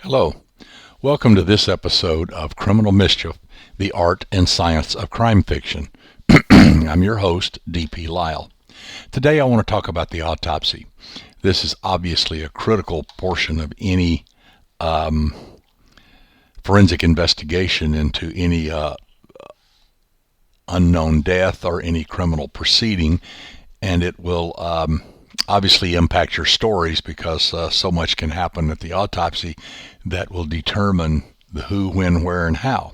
Hello. Welcome to this episode of Criminal Mischief, the Art and Science of Crime Fiction. I'm your host, D.P. Lyle. Today I want to talk about the autopsy. This is obviously a critical portion of any forensic investigation into any unknown death or any criminal proceeding, and it will obviously impact your stories because so much can happen at the autopsy that will determine the who, when, where, and how.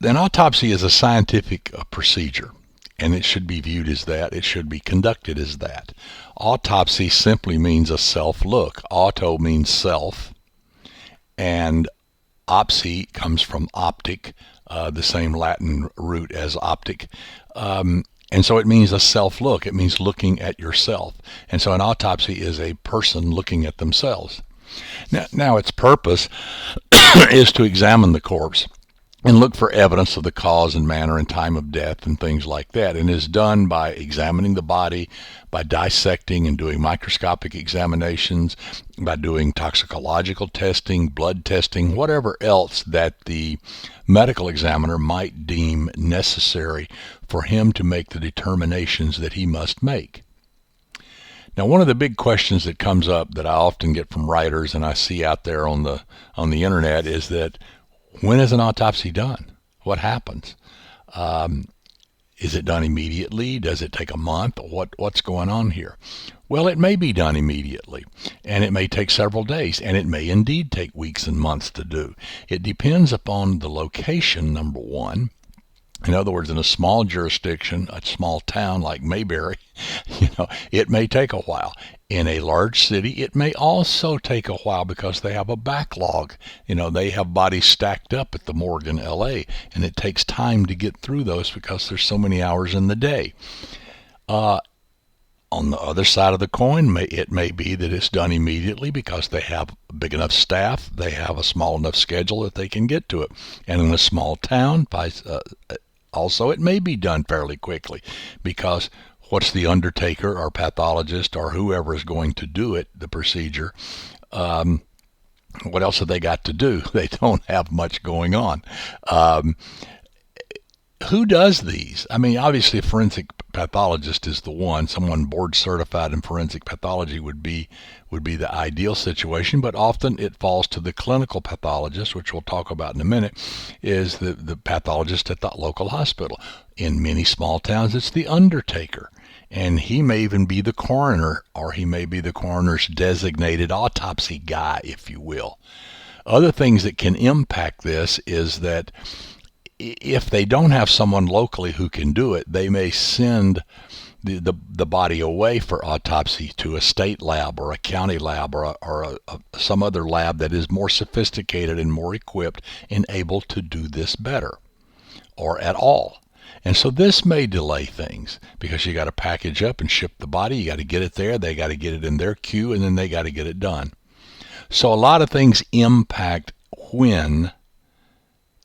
An autopsy is a scientific procedure, and it should be viewed as that. It should be conducted as that. Autopsy simply means a self-look. Auto means self, and opsy comes from optic, the same Latin root as optic. And so it means a self-look. It means looking at yourself. And so an autopsy is a person looking at themselves. Now its purpose is to examine the corpse and look for evidence of the cause and manner and time of death and things like that, and is done by examining the body, by dissecting and doing microscopic examinations, by doing toxicological testing, blood testing, whatever else that the medical examiner might deem necessary for him to make the determinations that he must make. Now, one of the big questions that comes up that I often get from writers and I see out there on the internet is that, when is an autopsy done? What happens? Is it done immediately? Does it take a month? What's going on here? Well, it may be done immediately, and it may take several days, and it may indeed take weeks and months to do. It depends upon the location, number one. In other words, in a small jurisdiction, a small town like Mayberry, it may take a while. In a large city, it may also take a while because they have a backlog. They have bodies stacked up at the morgue in L.A., and it takes time to get through those because there's so many hours in the day. On the other side of the coin, it may be that it's done immediately because they have a big enough staff, they have a small enough schedule that they can get to it. And in a small town, also it may be done fairly quickly because what's the undertaker or pathologist or whoever is going to do it, the procedure, what else have they got to do? They don't have much going on. Who does these? I mean, obviously a forensic pathologist is the one. Someone board certified in forensic pathology would be the ideal situation, but often it falls to the clinical pathologist, which we'll talk about in a minute, is the pathologist at the local hospital. In many small towns, it's the undertaker, and he may even be the coroner, or he may be the coroner's designated autopsy guy, if you will. Other things that can impact this is that if they don't have someone locally who can do it, they may send the body away for autopsy to a state lab or a county lab or some other lab that is more sophisticated and more equipped and able to do this better or at all. And so this may delay things because you got to package up and ship the body. You got to get it there. They got to get it in their queue, and then they got to get it done. So a lot of things impact when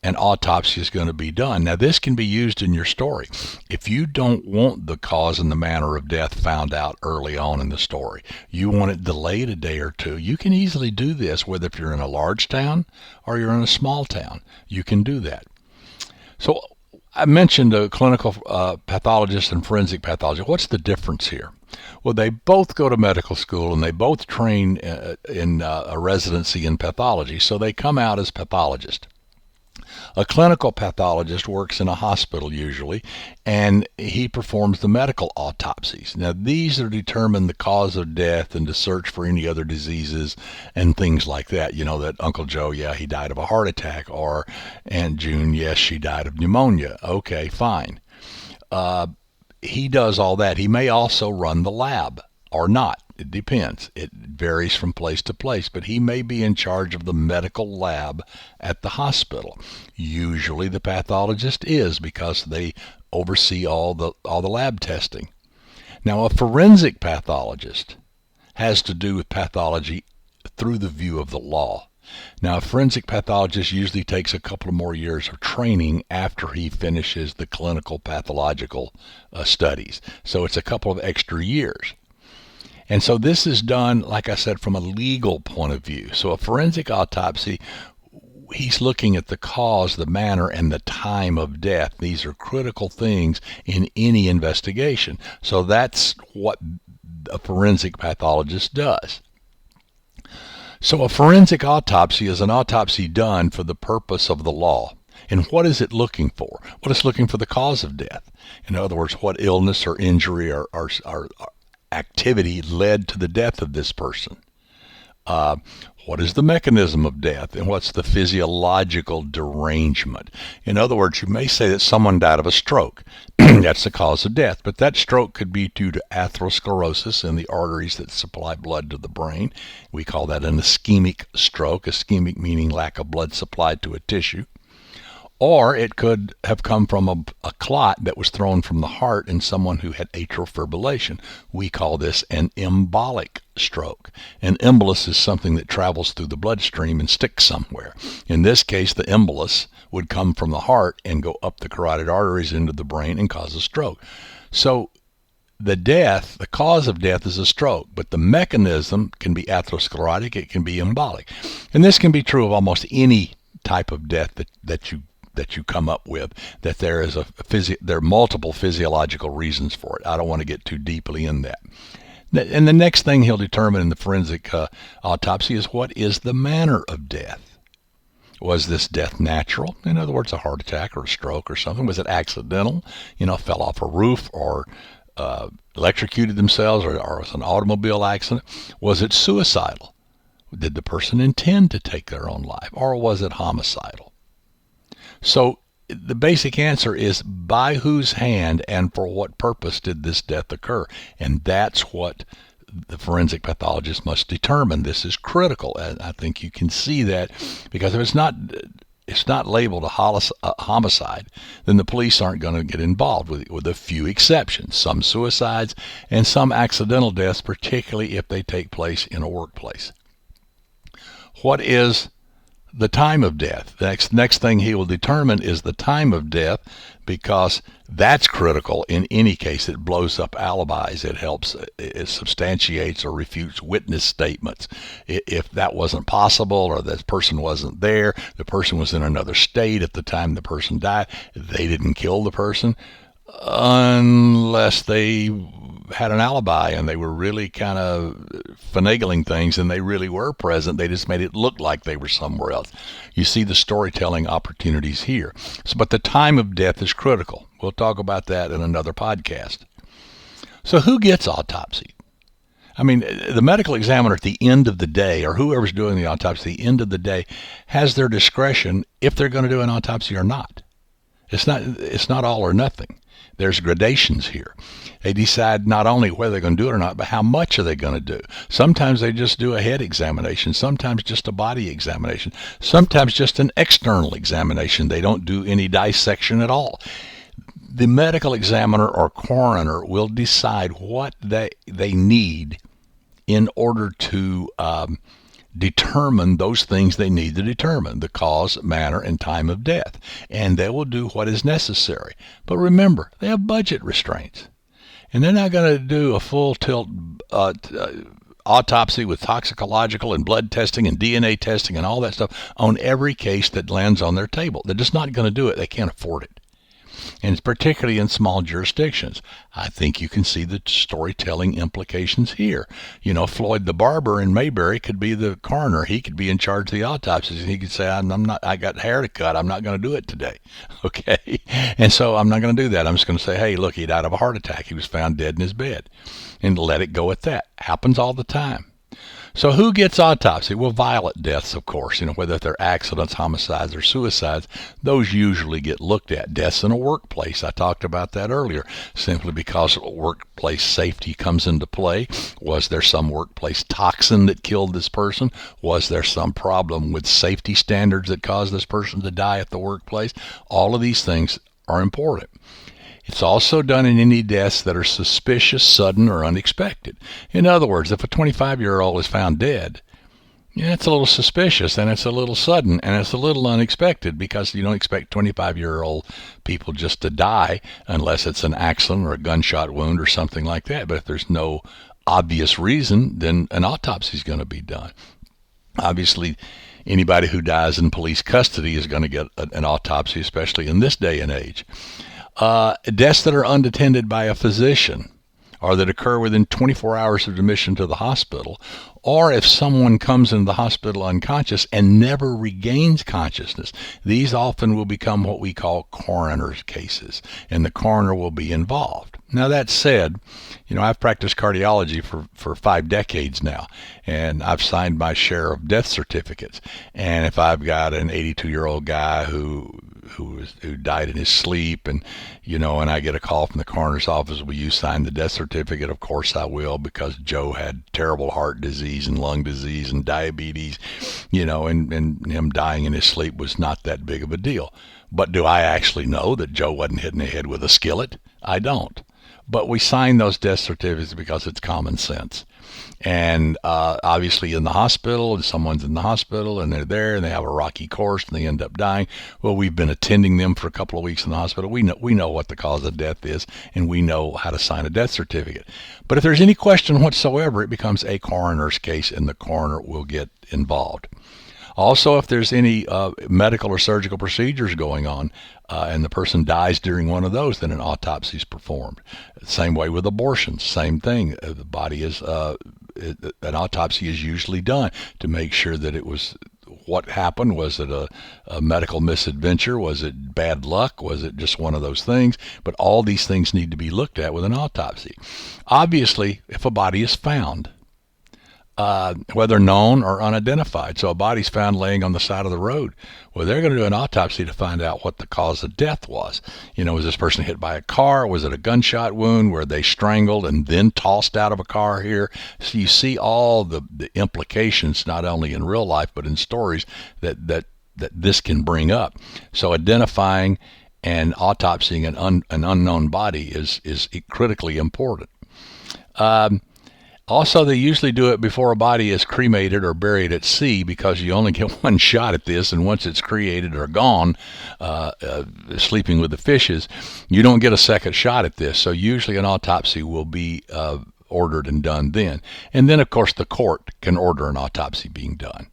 an autopsy is going to be done. Now, this can be used in your story. If you don't want the cause and the manner of death found out early on in the story, you want it delayed a day or two, you can easily do this, whether if you're in a large town or you're in a small town. You can do that. So I mentioned a clinical pathologist and forensic pathologist. What's the difference here? Well, they both go to medical school and they both train in a residency in pathology, so they come out as pathologists. A clinical pathologist works in a hospital usually, and he performs the medical autopsies. Now, these are to determine the cause of death and to search for any other diseases and things like that. That Uncle Joe, yeah, he died of a heart attack, or Aunt June, yes, she died of pneumonia. Okay, fine. He does all that. He may also run the lab or not. It depends. It varies from place to place, but he may be in charge of the medical lab at the hospital. Usually the pathologist is, because they oversee all the lab testing. Now, a forensic pathologist has to do with pathology through the view of the law. Now, a forensic pathologist usually takes a couple of more years of training after he finishes the clinical pathological studies. So it's a couple of extra years. And so this is done, like I said, from a legal point of view. So a forensic autopsy, he's looking at the cause, the manner, and the time of death. These are critical things in any investigation. So that's what a forensic pathologist does. So a forensic autopsy is an autopsy done for the purpose of the law. And what is it looking for? Well, it's looking for the cause of death. In other words, what illness or injury or activity led to the death of this person. What is the mechanism of death, and what's the physiological derangement? In other words, you may say that someone died of a stroke. That's the cause of death, but that stroke could be due to atherosclerosis in the arteries that supply blood to the brain. We call that an ischemic stroke, ischemic meaning lack of blood supply to a tissue. Or it could have come from a clot that was thrown from the heart in someone who had atrial fibrillation. We call this an embolic stroke. An embolus is something that travels through the bloodstream and sticks somewhere. In this case, the embolus would come from the heart and go up the carotid arteries into the brain and cause a stroke. So the cause of death is a stroke, but the mechanism can be atherosclerotic, it can be embolic. And this can be true of almost any type of death that you come up with, that there are multiple physiological reasons for it. I don't want to get too deeply in that. And the next thing he'll determine in the forensic autopsy is what is the manner of death. Was this death natural? In other words, a heart attack or a stroke or something. Was it accidental? Fell off a roof or electrocuted themselves, or was an automobile accident? Was it suicidal? Did the person intend to take their own life, or was it homicidal? So the basic answer is by whose hand and for what purpose did this death occur? And that's what the forensic pathologist must determine. This is critical, and I think you can see that, because if it's not labeled a homicide, then the police aren't going to get involved with a few exceptions. Some suicides and some accidental deaths, particularly if they take place in a workplace. What is the time of death? The next thing he will determine is the time of death, because that's critical in any case. It blows up alibis. It helps, it substantiates or refutes witness statements. If that wasn't possible, or this person wasn't there, the person was in another state at the time the person died, they didn't kill the person, unless they had an alibi and they were really kind of finagling things and they really were present. They just made it look like they were somewhere else. You see the storytelling opportunities here. But the time of death is critical. We'll talk about that in another podcast. So who gets autopsy? I mean, the medical examiner at the end of the day, or whoever's doing the autopsy at the end of the day, has their discretion if they're going to do an autopsy or not. It's not all or nothing. There's gradations here. They decide not only whether they're going to do it or not, but how much are they going to do. Sometimes they just do a head examination, sometimes just a body examination, sometimes just an external examination. They don't do any dissection at all. The medical examiner or coroner will decide what they need in order to determine those things they need to determine, the cause, manner, and time of death. And they will do what is necessary. But remember, they have budget restraints. And they're not going to do a full tilt autopsy with toxicological and blood testing and DNA testing and all that stuff on every case that lands on their table. They're just not going to do it. They can't afford it. And it's particularly in small jurisdictions. I think you can see the storytelling implications here. Floyd the barber in Mayberry could be the coroner. He could be in charge of the autopsies, and he could say, I got hair to cut. I'm not going to do it today. Okay? And so I'm not going to do that. I'm just going to say, hey, look, he died of a heart attack. He was found dead in his bed. And let it go at that. Happens all the time. So who gets autopsy? Well, violent deaths, of course, whether they're accidents, homicides, or suicides, those usually get looked at. Deaths in a workplace, I talked about that earlier, simply because workplace safety comes into play. Was there some workplace toxin that killed this person? Was there some problem with safety standards that caused this person to die at the workplace? All of these things are important. It's also done in any deaths that are suspicious, sudden, or unexpected. In other words, if a 25-year-old is found dead, it's a little suspicious, and it's a little sudden, and it's a little unexpected, because you don't expect 25-year-old people just to die unless it's an accident or a gunshot wound or something like that. But if there's no obvious reason, then an autopsy is going to be done. Obviously, anybody who dies in police custody is going to get an autopsy, especially in this day and age. Deaths that are unattended by a physician or that occur within 24 hours of admission to the hospital, or if someone comes into the hospital unconscious and never regains consciousness, these often will become what we call coroner's cases, and the coroner will be involved. Now, that said, I've practiced cardiology for 5 decades now, and I've signed my share of death certificates. And if I've got an 82-year-old guy who died in his sleep, and I get a call from the coroner's office, will you sign the death certificate? Of course I will, because Joe had terrible heart disease and lung disease and diabetes, and him dying in his sleep was not that big of a deal. But do I actually know that Joe wasn't hit in the head with a skillet? I don't. But we sign those death certificates because it's common sense. And obviously in the hospital, and someone's in the hospital and they're there and they have a rocky course and they end up dying. Well, we've been attending them for a couple of weeks in the hospital. We know what the cause of death is, and we know how to sign a death certificate. But if there's any question whatsoever, it becomes a coroner's case, and the coroner will get involved. Also, if there's any medical or surgical procedures going on and the person dies during one of those, then an autopsy is performed. Same way with abortions, same thing. The body is an autopsy is usually done to make sure that it was what happened. Was it a medical misadventure? Was it bad luck? Was it just one of those things? But all these things need to be looked at with an autopsy. Obviously, if a body is found, whether known or unidentified. So a body's found laying on the side of the road. Well, they're going to do an autopsy to find out what the cause of death was. Was this person hit by a car? Was it a gunshot wound? Were they strangled and then tossed out of a car here? So you see all the implications, not only in real life, but in stories that this can bring up. So identifying and autopsying an unknown body is critically important. Also, they usually do it before a body is cremated or buried at sea, because you only get one shot at this, and once it's cremated or gone, sleeping with the fishes, you don't get a second shot at this. So usually an autopsy will be ordered and done then. And then, of course, the court can order an autopsy being done.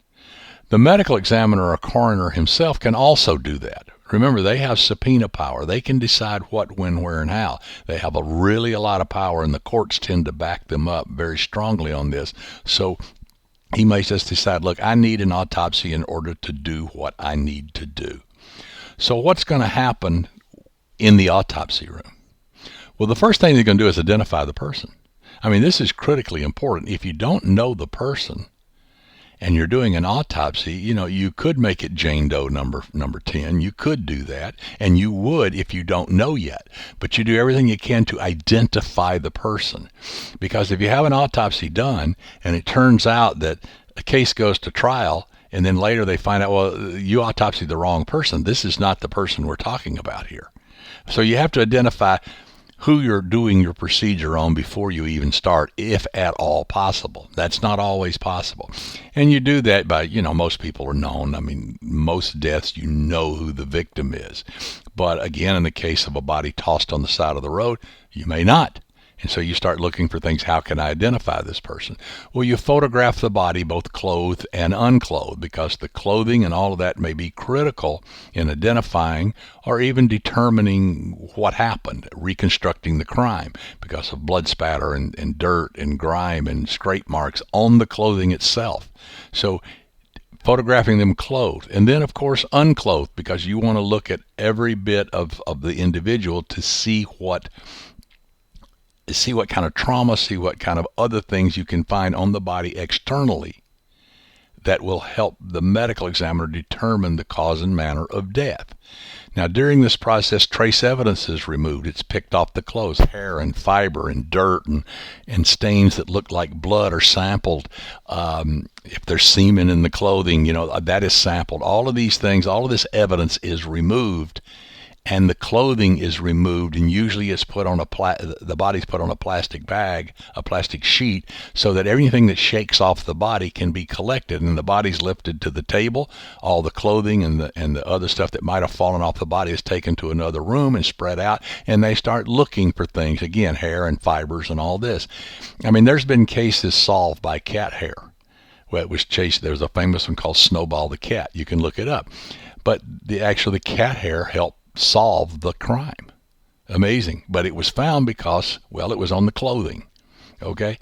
The medical examiner or coroner himself can also do that. Remember, they have subpoena power. They can decide what, when, where, and how. They have a lot of power, and the courts tend to back them up very strongly on this. So he may just decide, look, I need an autopsy in order to do what I need to do. So what's going to happen in the autopsy room? Well, the first thing they're going to do is identify the person. This is critically important. If you don't know the person, and you're doing an autopsy, you could make it Jane Doe number 10. You could do that, and you would if you don't know yet. But you do everything you can to identify the person. Because if you have an autopsy done, and it turns out that a case goes to trial, and then later they find out, well, you autopsied the wrong person. This is not the person we're talking about here. So you have to identify who you're doing your procedure on before you even start, if at all possible. That's not always possible. And you do that by, most people are known. Most deaths, who the victim is. But again, in the case of a body tossed on the side of the road, you may not. And so you start looking for things. How can I identify this person? Well, you photograph the body, both clothed and unclothed, because the clothing and all of that may be critical in identifying or even determining what happened, reconstructing the crime, because of blood spatter and dirt and grime and scrape marks on the clothing itself. So photographing them clothed, and then of course unclothed, because you want to look at every bit of the individual to see what kind of trauma, see what kind of other things you can find on the body externally that will help the medical examiner determine the cause and manner of death. Now, during this process, trace evidence is removed. It's picked off the clothes. Hair and fiber and dirt and stains that look like blood are sampled. If there's semen in the clothing, that is sampled. All of these things, all of this evidence is removed, and the clothing is removed, and usually it's put on the body's put on a plastic bag, a plastic sheet, so that everything that shakes off the body can be collected, and the body's lifted to the table. All the clothing and the other stuff that might have fallen off the body is taken to another room and spread out, and they start looking for things, again, hair and fibers and all this. I mean, there's been cases solved by cat hair. Well, it was chased. There's a famous one called Snowball the Cat. You can look it up. But the cat hair helped solve the crime. Amazing. But it was found because, well, it was on the clothing. Okay?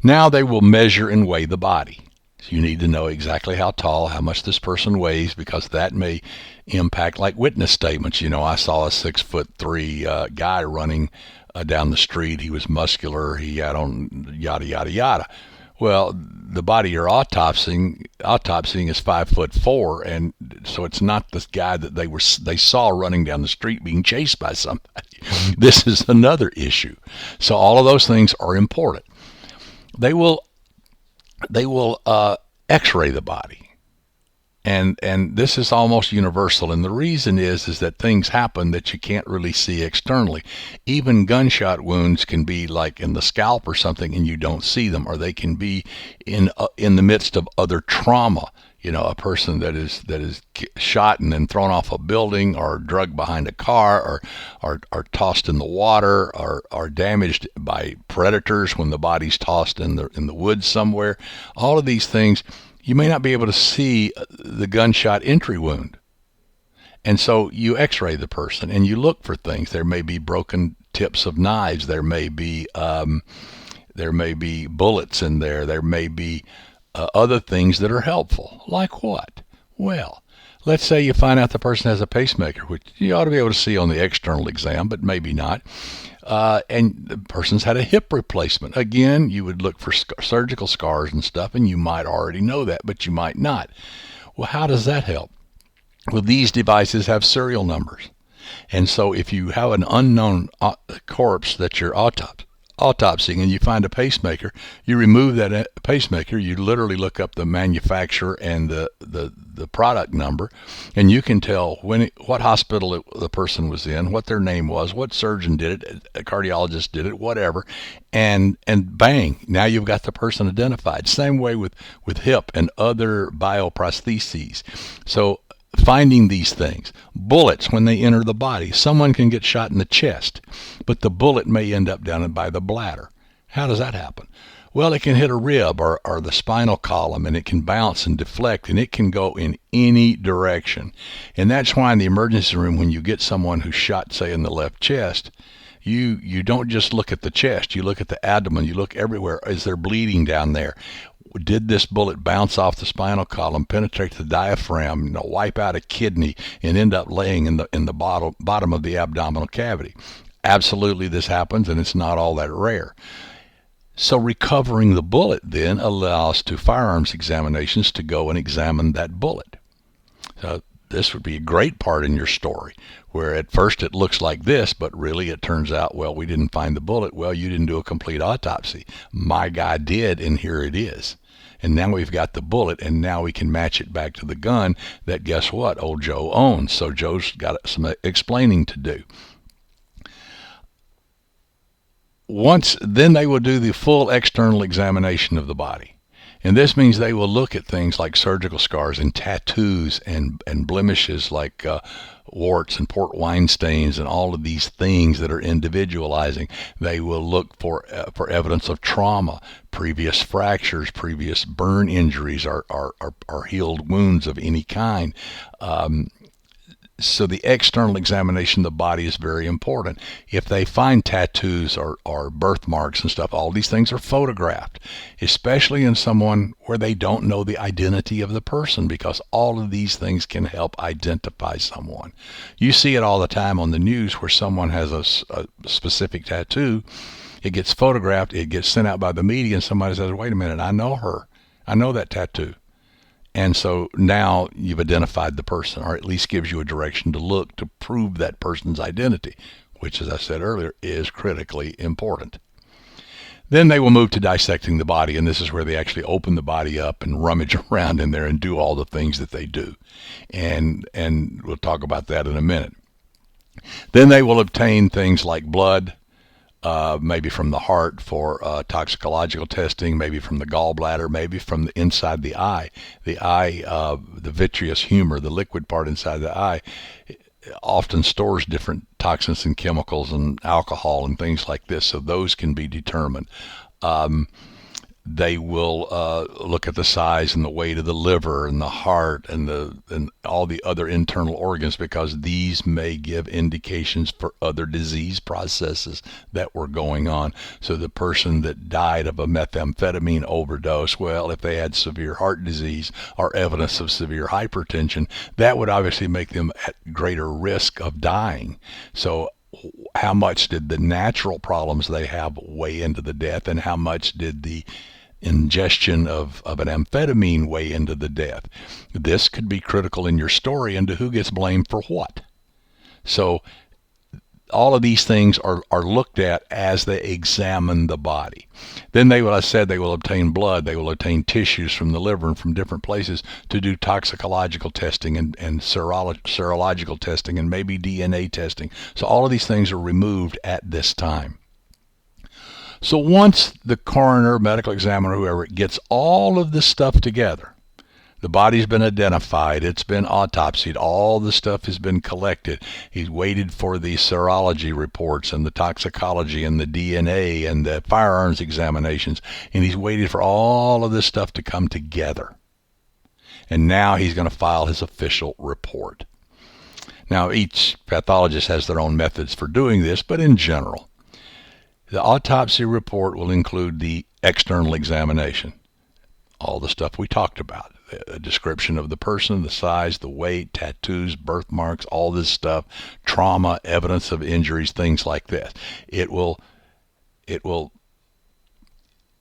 Now they will measure and weigh the body. So you need to know exactly how tall, how much this person weighs, because that may impact, like witness statements. You know, I saw a 6'3" guy running down the street. He was muscular. He had on yada, yada, yada. Well, the body you're autopsying is 5'4", and so it's not this guy that they saw running down the street being chased by somebody. This is another issue. So all of those things are important. They will X-ray the body. And this is almost universal, and the reason is that things happen that you can't really see externally. Even gunshot wounds can be like in the scalp or something, and you don't see them, or they can be in the midst of other trauma. You know, a person that is shot and then thrown off a building, or drugged behind a car, or tossed in the water, or damaged by predators when the body's tossed in the woods somewhere. All of these things, you may not be able to see the gunshot entry wound. And so you x-ray the person and you look for things. There may be broken tips of knives. There may be bullets in there. There may be other things that are helpful. Like what? Well, let's say you find out the person has a pacemaker, which you ought to be able to see on the external exam, but maybe not. And the person's had a hip replacement. Again, you would look for surgical scars and stuff, and you might already know that, but you might not. Well, how does that help? Well, these devices have serial numbers. And so if you have an unknown corpse that you're autopsying and you find a pacemaker, you remove that pacemaker, you literally look up the manufacturer and the product number, and you can tell what hospital the person was in, what their name was, what surgeon did it, a cardiologist did it, whatever, and bang, now you've got the person identified. Same way with hip and other bioprostheses. So finding these things. Bullets, when they enter the body, someone can get shot in the chest, but the bullet may end up down by the bladder. How does that happen? Well, it can hit a rib or the spinal column, and it can bounce and deflect, and it can go in any direction. And that's why in the emergency room, when you get someone who's shot, say, in the left chest, you don't just look at the chest. You look at the abdomen. You look everywhere. Is there bleeding down there? Did this bullet bounce off the spinal column, penetrate the diaphragm, wipe out a kidney, and end up laying in the bottom of the abdominal cavity? Absolutely, this happens, and it's not all that rare. So recovering the bullet then allows to firearms examinations to go and examine that bullet. So this would be a great part in your story, where at first it looks like this, but really it turns out, well, we didn't find the bullet. Well, you didn't do a complete autopsy. My guy did, and here it is. And now we've got the bullet, and now we can match it back to the gun that, guess what, old Joe owns. So Joe's got some explaining to do. Then they will do the full external examination of the body. And this means they will look at things like surgical scars and tattoos and blemishes like warts and port wine stains and all of these things that are individualizing. They will look for evidence of trauma, previous fractures, previous burn injuries, or healed wounds of any kind. So the external examination of the body is very important. If they find tattoos or birthmarks and stuff, all these things are photographed, especially in someone where they don't know the identity of the person, because all of these things can help identify someone. You see it all the time on the news where someone has a specific tattoo. It gets photographed, it gets sent out by the media, and somebody says, wait a minute, I know her. I know that tattoo. And so now you've identified the person, or at least gives you a direction to look to prove that person's identity, which, as I said earlier, is critically important. Then they will move to dissecting the body, and this is where they actually open the body up and rummage around in there and do all the things that they do. And we'll talk about that in a minute. Then they will obtain things like blood, maybe from the heart for toxicological testing, maybe from the gallbladder, maybe from the inside the eye. The vitreous humor, the liquid part inside the eye, often stores different toxins and chemicals and alcohol and things like this, so those can be determined. They will look at the size and the weight of the liver and the heart and all the other internal organs, because these may give indications for other disease processes that were going on. So the person that died of a methamphetamine overdose, well, if they had severe heart disease or evidence of severe hypertension, that would obviously make them at greater risk of dying. So how much did the natural problems they have weigh into the death, and how much did the ingestion of an amphetamine weigh into the death? This could be critical in your story into who gets blamed for what. So all of these things are looked at as they examine the body. Then they will obtain blood, they will obtain tissues from the liver and from different places to do toxicological testing and serological testing and maybe DNA testing. So all of these things are removed at this time. So once the coroner, medical examiner, whoever, gets all of this stuff together, the body's been identified, it's been autopsied, all the stuff has been collected. He's waited for the serology reports and the toxicology and the DNA and the firearms examinations, and he's waited for all of this stuff to come together. And now he's going to file his official report. Now, each pathologist has their own methods for doing this, but in general, the autopsy report will include the external examination, all the stuff we talked about, a description of the person, the size, the weight, tattoos, birthmarks, all this stuff, trauma, evidence of injuries, things like this. It will,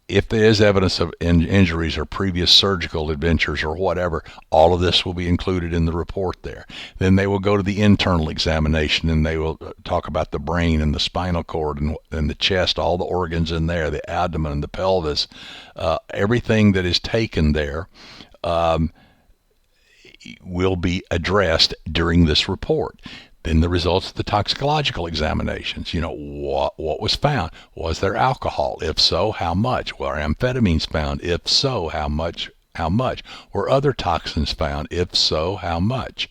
if there is evidence of injuries or previous surgical adventures or whatever, all of this will be included in the report there. Then they will go to the internal examination, and they will talk about the brain and the spinal cord and the chest, all the organs in there, the abdomen, the pelvis, everything that is taken there will be addressed during this report. Then the results of the toxicological examinations. What was found? Was there alcohol? If so, how much? Were amphetamines found? If so, how much? Were other toxins found? If so, how much?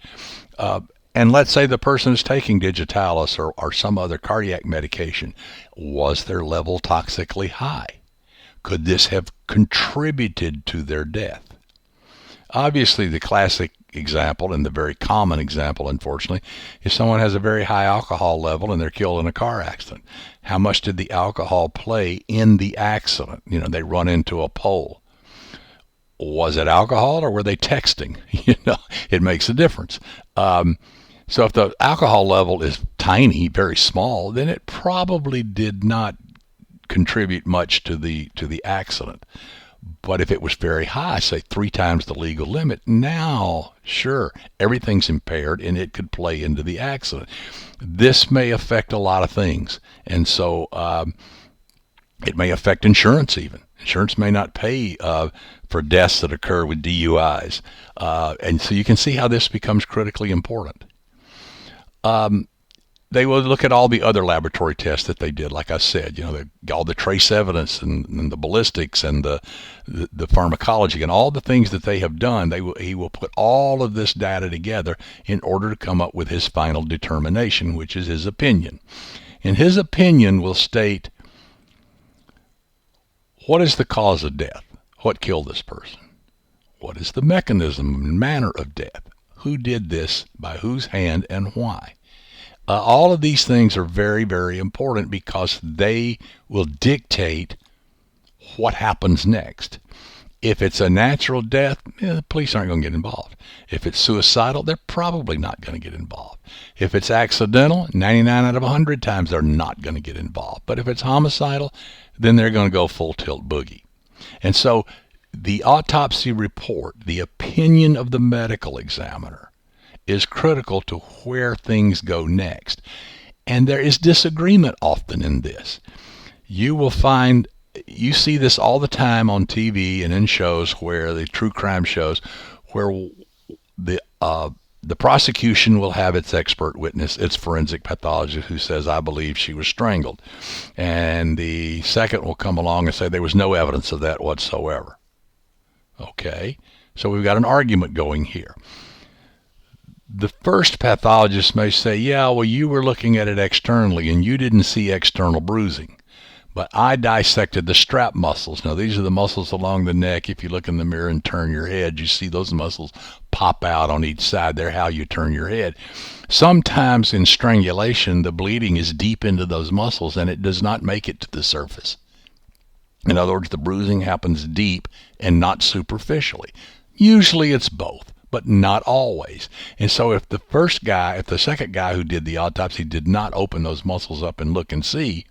And let's say the person is taking digitalis or some other cardiac medication. Was their level toxically high? Could this have contributed to their death? Obviously, the classic example, and the very common example, unfortunately, is someone has a very high alcohol level and they're killed in a car accident. How much did the alcohol play in the accident? They run into a pole. Was it alcohol or were they texting? It makes a difference. So if the alcohol level is tiny, very small, then it probably did not contribute much to the accident. But if it was very high, say 3 times the legal limit, now, sure, everything's impaired and it could play into the accident. This may affect a lot of things. And so it may affect insurance even. Insurance may not pay for deaths that occur with DUIs. And so you can see how this becomes critically important. They will look at all the other laboratory tests that they did, like I said, all the trace evidence and the ballistics and the pharmacology and all the things that they have done. He will put all of this data together in order to come up with his final determination, which is his opinion. And his opinion will state, what is the cause of death? What killed this person? What is the mechanism and manner of death? Who did this, by whose hand, and why? All of these things are very, very important because they will dictate what happens next. If it's a natural death, the police aren't going to get involved. If it's suicidal, they're probably not going to get involved. If it's accidental, 99 out of 100 times they're not going to get involved. But if it's homicidal, then they're going to go full tilt boogie. And so the autopsy report, the opinion of the medical examiner, is critical to where things go next. And there is disagreement often in this. You see this all the time on TV and in shows, where the true crime shows, where the the prosecution will have its expert witness, its forensic pathologist, who says, I believe she was strangled. And the second will come along and say there was no evidence of that whatsoever. Okay, so we've got an argument going here. The first pathologist may say, yeah, well, you were looking at it externally and you didn't see external bruising. But I dissected the strap muscles. Now, these are the muscles along the neck. If you look in the mirror and turn your head, you see those muscles pop out on each side. They're how you turn your head. Sometimes in strangulation, the bleeding is deep into those muscles and it does not make it to the surface. In other words, the bruising happens deep and not superficially. Usually it's both, but not always. And so if the second guy who did the autopsy did not open those muscles up and look and see,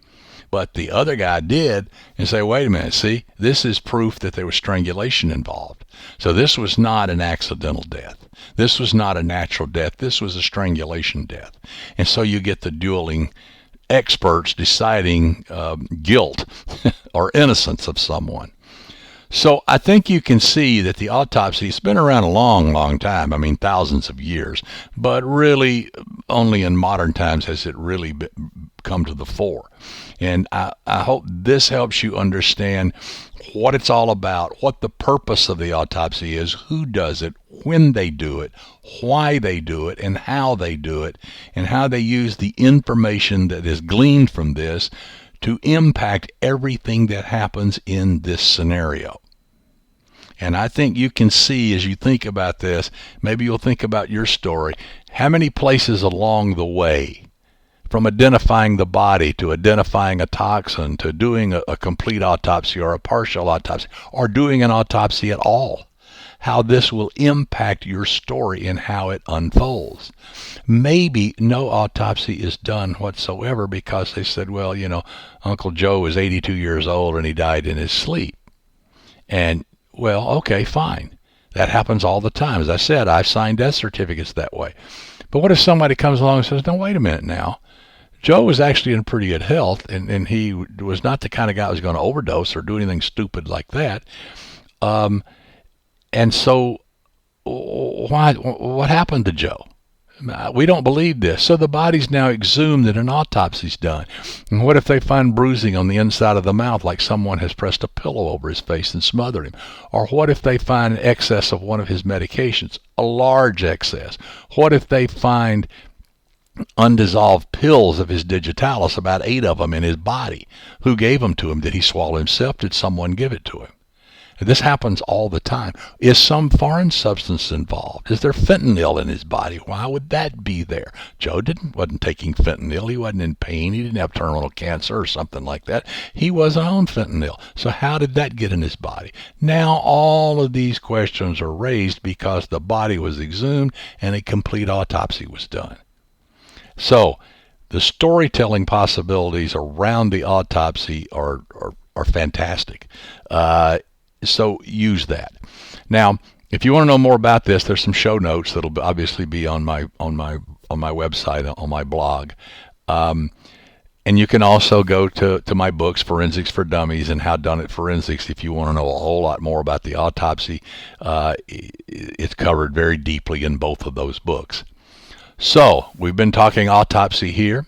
but the other guy did, and say, wait a minute, see, this is proof that there was strangulation involved. So this was not an accidental death. This was not a natural death. This was a strangulation death. And so you get the dueling experts deciding guilt or innocence of someone. So I think you can see that the autopsy has been around a long, long time. I mean, thousands of years. But really, only in modern times has it really come to the fore. And I hope this helps you understand what it's all about, what the purpose of the autopsy is, who does it, when they do it, why they do it, and how they do it, and how they use the information that is gleaned from this to impact everything that happens in this scenario. And I think you can see as you think about this, maybe you'll think about your story, how many places along the way, from identifying the body to identifying a toxin to doing a complete autopsy or a partial autopsy or doing an autopsy at all, how this will impact your story and how it unfolds. Maybe no autopsy is done whatsoever because they said, well, Uncle Joe was 82 years old and he died in his sleep. And, well, okay, fine. That happens all the time. As I said, I've signed death certificates that way. But what if somebody comes along and says, no, wait a minute now. Joe was actually in pretty good health, and he was not the kind of guy who was going to overdose or do anything stupid like that. And so what happened to Joe? We don't believe this. So the body's now exhumed and an autopsy's done. And what if they find bruising on the inside of the mouth, like someone has pressed a pillow over his face and smothered him? Or what if they find an excess of one of his medications, a large excess? What if they find undissolved pills of his digitalis, about 8 of them in his body? Who gave them to him? Did he swallow himself? Did someone give it to him? This happens all the time. Is some foreign substance involved? Is there fentanyl in his body? Why would that be there? Joe wasn't taking fentanyl. He wasn't in pain. He didn't have terminal cancer or something like that. He wasn't on fentanyl. So how did that get in his body? Now all of these questions are raised because the body was exhumed and a complete autopsy was done. So the storytelling possibilities around the autopsy are fantastic. So use that. Now, if you want to know more about this, there's some show notes that'll obviously be on my website, on my blog. And you can also go to my books, Forensics for Dummies and How Done It Forensics, if you want to know a whole lot more about the autopsy. It's covered very deeply in both of those books. So, we've been talking autopsy here.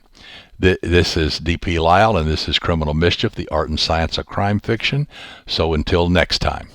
This is D.P. Lyle, and this is Criminal Mischief, the Art and Science of Crime Fiction. So until next time.